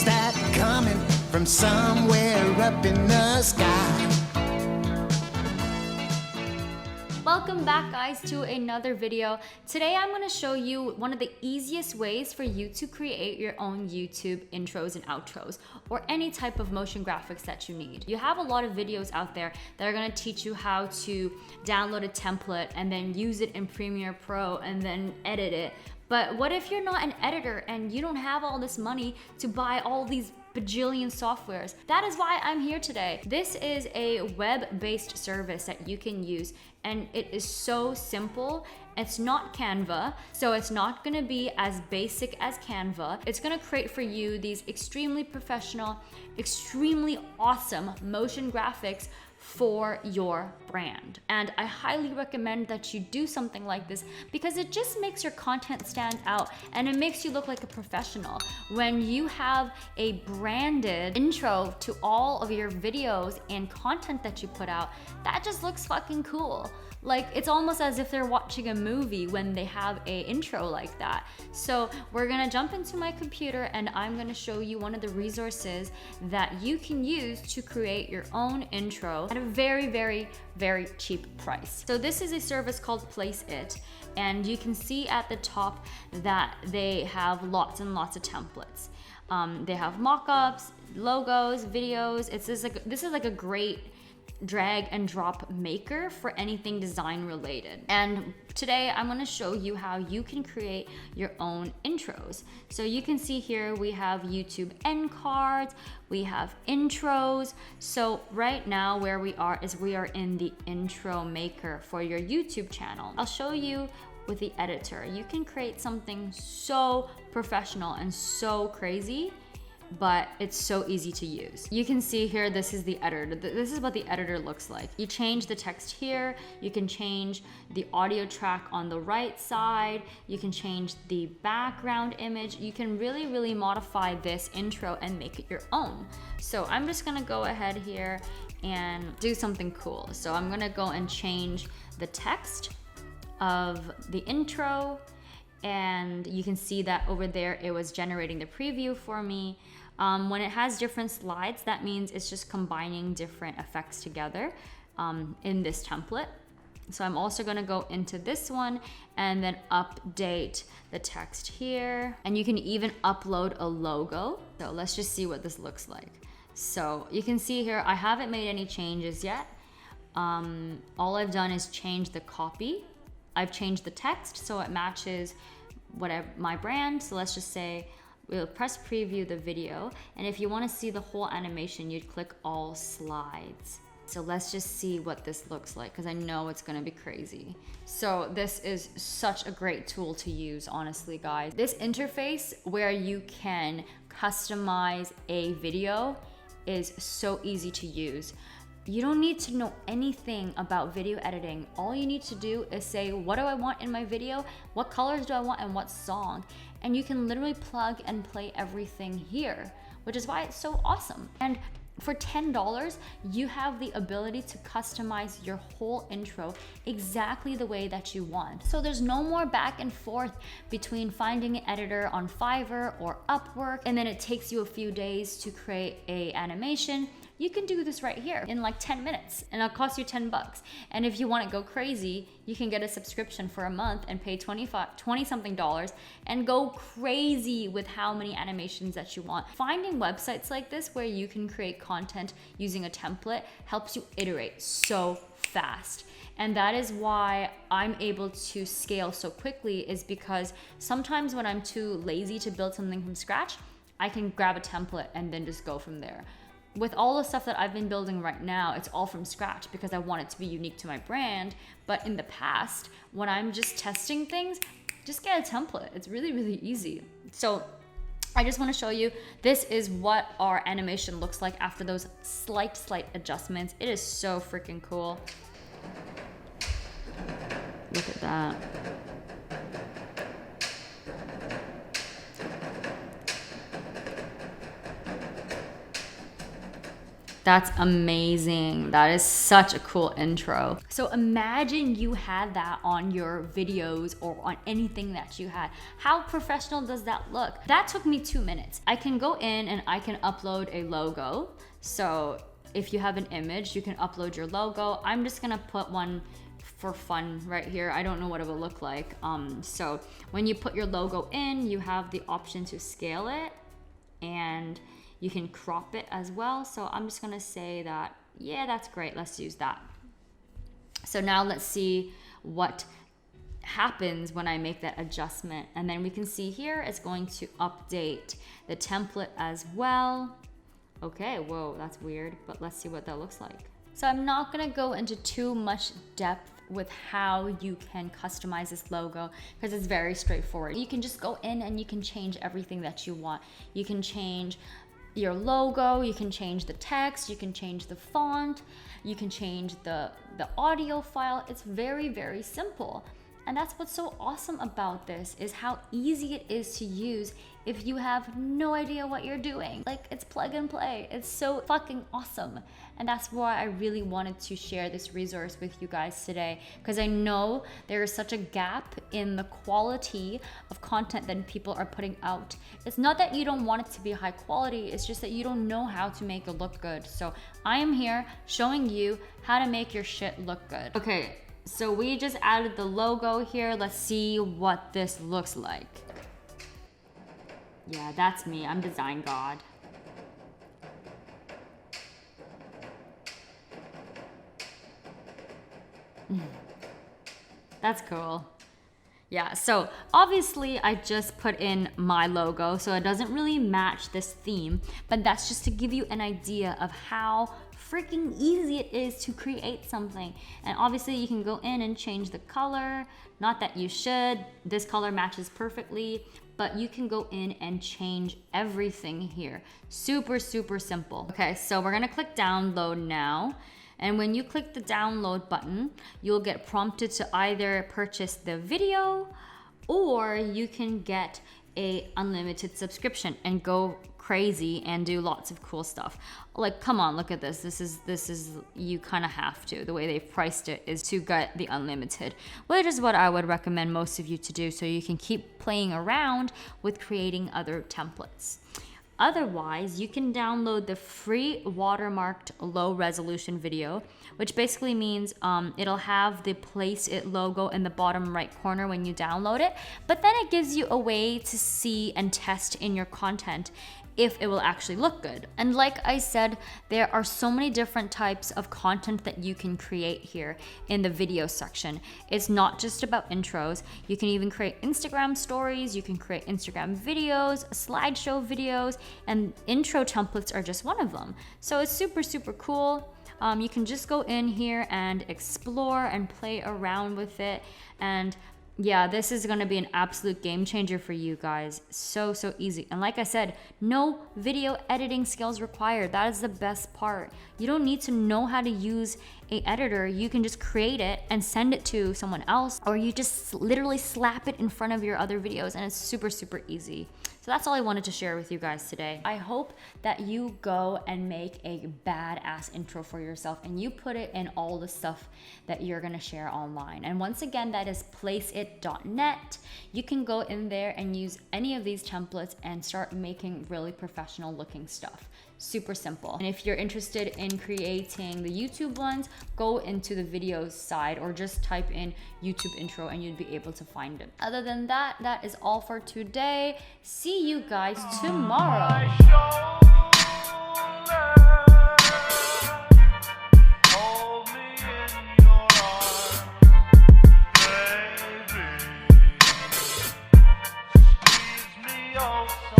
Who's that coming from somewhere up in the sky? Welcome back, guys, to another video. Today I'm going to show you one of the easiest ways for you to create your own YouTube intros and outros, or any type of motion graphics that you need. You have a lot of videos out there that are going to teach you how to download a template and then use it in Premiere Pro and then edit it. But what if you're not an editor and you don't have all this money to buy all these bajillion softwares? That is why I'm here today. This is a web-based service that you can use, and it is so simple. It's not Canva, so it's not gonna be as basic as Canva. It's gonna create for you these extremely professional, extremely awesome motion graphics for your brand. And I highly recommend that you do something like this because it just makes your content stand out and it makes you look like a professional. When you have a branded intro to all of your videos and content that you put out, that just looks fucking cool. Like, it's almost as if they're watching a movie when they have a intro like that. So we're gonna jump into my computer and I'm gonna show you one of the resources that you can use to create your own intro at a very, very, very cheap price. So this is a service called Placeit, and you can see at the top that they have lots and lots of templates. They have mockups, logos, videos. This is like a great drag and drop maker for anything design related. And today I'm going to show you how you can create your own intros. So you can see here we have YouTube end cards, we have intros. So right now where we are is we are in the intro maker for your YouTube channel. I'll show you with the editor. You can create something so professional and so crazy, but it's so easy to use. You can see here, this is the editor. This is what the editor looks like. You change the text here. You can change the audio track on the right side. You can change the background image. You can really, really modify this intro and make it your own. So I'm just gonna go ahead here and do something cool. So I'm gonna go and change the text of the intro, and you can see that over there it was generating the preview for me. When it has different slides, that means it's just combining different effects together in this template. So I'm also gonna go into this one and then update the text here. And you can even upload a logo. So let's just see what this looks like. So you can see here, I haven't made any changes yet. All I've done is change the copy. I've changed the text so it matches whatever my brand. So let's just say we'll press preview the video, and if you want to see the whole animation, you'd click all slides. So let's just see what this looks like, because I know it's going to be crazy. So this is such a great tool to use, honestly, guys. This interface where you can customize a video is so easy to use. You don't need to know anything about video editing. All you need to do is say, what do I want in my video? What colors do I want and what song? And you can literally plug and play everything here, which is why it's so awesome. And for $10, you have the ability to customize your whole intro exactly the way that you want. So there's no more back and forth between finding an editor on Fiverr or Upwork, and then it takes you a few days to create an animation. You can do this right here in like 10 minutes, and it'll cost you 10 bucks. And if you want to go crazy, you can get a subscription for a month and pay 20 something dollars and go crazy with how many animations that you want. Finding websites like this where you can create content using a template helps you iterate so fast. And that is why I'm able to scale so quickly, is because sometimes when I'm too lazy to build something from scratch, I can grab a template and then just go from there. With all the stuff that I've been building right now, it's all from scratch because I want it to be unique to my brand. But in the past, when I'm just testing things, just get a template. It's really, really easy. So I just want to show you, this is what our animation looks like after those slight adjustments. It is so freaking cool. Look at that. That's amazing. That is such a cool intro. So imagine you had that on your videos or on anything that you had. How professional does that look? That took me 2 minutes. I can go in and I can upload a logo. So if you have an image, you can upload your logo. I'm just gonna put one for fun right here. I don't know what it will look like. So when you put your logo in, you have the option to scale it and you can crop it as well. So I'm just gonna say that, yeah, that's great, let's use that. So now let's see what happens when I make that adjustment. And then we can see here it's going to update the template as well. Okay, whoa, that's weird, but let's see what that looks like. So I'm not gonna go into too much depth with how you can customize this logo because it's very straightforward. You can just go in and you can change everything that you want. You can change your logo, you can change the text, you can change the font, you can change the audio file. It's very, very simple. And that's what's so awesome about this, is how easy it is to use if you have no idea what you're doing. Like, it's plug and play. It's so fucking awesome. And that's why I really wanted to share this resource with you guys today, because I know there is such a gap in the quality of content that people are putting out. It's not that you don't want it to be high quality, it's just that you don't know how to make it look good. So I am here showing you how to make your shit look good. Okay. So we just added the logo here. Let's see what this looks like. Yeah, that's me. I'm design god. That's cool. Yeah, so obviously I just put in my logo, so it doesn't really match this theme, but that's just to give you an idea of how freaking easy it is to create something. And obviously you can go in and change the color. Not that you should, this color matches perfectly, but you can go in and change everything here. Super, super simple. Okay, so we're gonna click download now. And when you click the download button, you'll get prompted to either purchase the video or you can get a unlimited subscription and go crazy and do lots of cool stuff. Like, come on, look at this. This is you kind of have to. The way they've priced it is to get the unlimited, which is what I would recommend most of you to do, so you can keep playing around with creating other templates. Otherwise, you can download the free watermarked low resolution video, which basically means it'll have the Placeit logo in the bottom right corner when you download it, but then it gives you a way to see and test in your content if it will actually look good. And like I said, there are so many different types of content that you can create here in the video section. It's not just about intros. You can even create Instagram stories, you can create Instagram videos, slideshow videos, and intro templates are just one of them. So it's super, super cool. You can just go in here and explore and play around with it. And yeah, this is gonna be an absolute game changer for you guys. So, so easy. And like I said, no video editing skills required. That is the best part. You don't need to know how to use a editor. You can just create it and send it to someone else, or you just literally slap it in front of your other videos, and it's super, super easy. So that's all I wanted to share with you guys today. I hope that you go and make a badass intro for yourself and you put it in all the stuff that you're gonna share online. And once again, that is placeit.net. You can go in there and use any of these templates and start making really professional looking stuff. Super simple. And if you're interested in creating the YouTube ones, go into the videos side or just type in YouTube intro and you'd be able to find it. Other than that, that is all for today. See you guys tomorrow. So